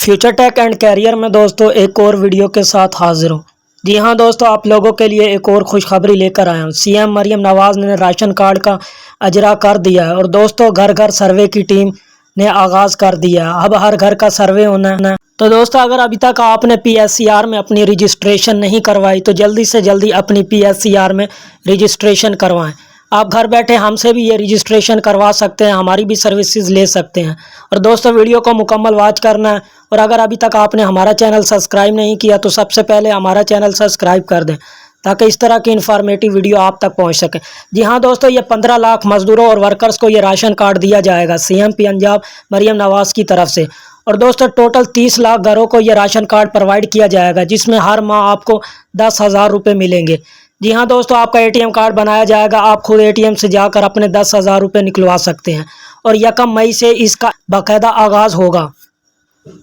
Future take and career में दोस्तों एक और वीडियो के साथ हाजिर हूँ। जी हाँ दोस्तों, आप लोगों के लिए एक और खुशखबरी लेकर आया हूँ। सीएम मरियम नवाज ने राशन कार्ड का अजरा कर दिया है और दोस्तों घर घर सर्वे की टीम ने आगाज़ कर दिया है। अब हर घर का सर्वे होना है। तो दोस्तों अगर अभी तक आपने पीएससीआर में अपनी रजिस्ट्रेशन नहीं करवाई तो जल्दी से जल्दी अपनी पीएससीआर में रजिस्ट्रेशन करवाएं। आप घर बैठे हमसे भी ये रजिस्ट्रेशन करवा सकते हैं, हमारी भी सर्विसेज ले सकते हैं। और दोस्तों वीडियो को मुकम्मल वॉच करना है और अगर अभी तक आपने हमारा चैनल सब्सक्राइब नहीं किया तो सबसे पहले हमारा चैनल सब्सक्राइब कर दें ताकि इस तरह की इन्फॉर्मेटिव वीडियो आप तक पहुंच सके। जी हाँ दोस्तों, ये 15 लाख मजदूरों और वर्कर्स को ये राशन कार्ड दिया जाएगा सीएम पंजाब मरियम नवाज की तरफ से। और दोस्तों टोटल 30 लाख घरों को ये राशन कार्ड प्रोवाइड किया जाएगा जिसमें हर माह आपको 10,000 रुपये मिलेंगे। जी हाँ दोस्तों, आपका एटीएम कार्ड बनाया जाएगा, आप खुद एटीएम से जाकर अपने 10,000 रुपये निकलवा सकते हैं और 1 मई से इसका बाकायदा आगाज़ होगा।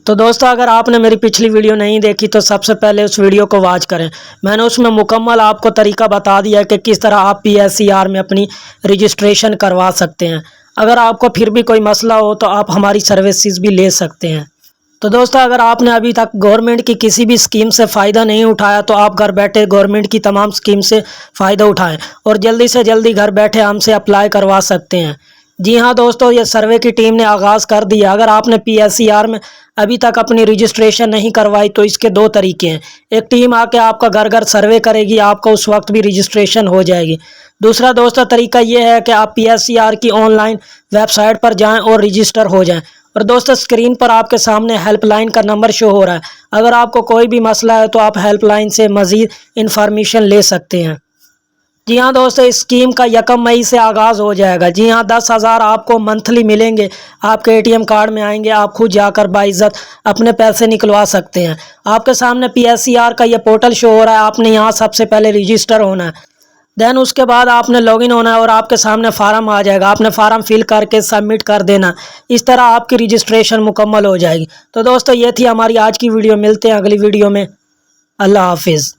तो दोस्तों अगर आपने मेरी पिछली वीडियो नहीं देखी तो सबसे पहले उस वीडियो को वॉच करें। मैंने उसमें मुकम्मल आपको तरीका बता दिया है कि किस तरह आप पीएससीआर में अपनी रजिस्ट्रेशन करवा सकते हैं। अगर आपको फिर भी कोई मसला हो तो आप हमारी सर्विसेज भी ले सकते हैं। तो दोस्तों अगर आपने अभी तक गवर्नमेंट की किसी भी स्कीम से फ़ायदा नहीं उठाया तो आप घर बैठे गवर्नमेंट की तमाम स्कीम से फ़ायदा उठाएं और जल्दी से जल्दी घर बैठे हमसे अप्लाई करवा सकते हैं। जी हाँ दोस्तों, ये सर्वे की टीम ने आगाज़ कर दिया। अगर आपने पीएससीआर में अभी तक अपनी रजिस्ट्रेशन नहीं करवाई तो इसके 2 तरीके हैं। एक टीम आके आपका घर घर सर्वे करेगी, आपका उस वक्त भी रजिस्ट्रेशन हो जाएगी। दूसरा दोस्तों तरीका ये है कि आप पीएससीआर की ऑनलाइन वेबसाइट पर जाएं और रजिस्टर हो जाएं। और दोस्तों स्क्रीन पर आपके सामने हेल्पलाइन का नंबर शो हो रहा है। अगर आपको कोई भी मसला है तो आप हेल्पलाइन से मज़ीद इन्फॉर्मेशन ले सकते हैं। जी हाँ दोस्तों, इस स्कीम का 1 मई से आगाज़ हो जाएगा। जी हाँ, 10,000 आपको मंथली मिलेंगे, आपके एटीएम कार्ड में आएंगे, आप खुद जाकर बाइज्जत अपने पैसे निकलवा सकते हैं। आपके सामने पीएससीआर का ये पोर्टल शो हो रहा है, आपने यहाँ सबसे पहले रजिस्टर होना है। देन उसके बाद आपने लॉगिन होना है और आपके सामने फार्म आ जाएगा, आपने फार्म फिल करके सबमिट कर देना। इस तरह आपकी रजिस्ट्रेशन मुकम्मल हो जाएगी। तो दोस्तों ये थी हमारी आज की वीडियो, मिलते हैं अगली वीडियो में। अल्लाह हाफिज़।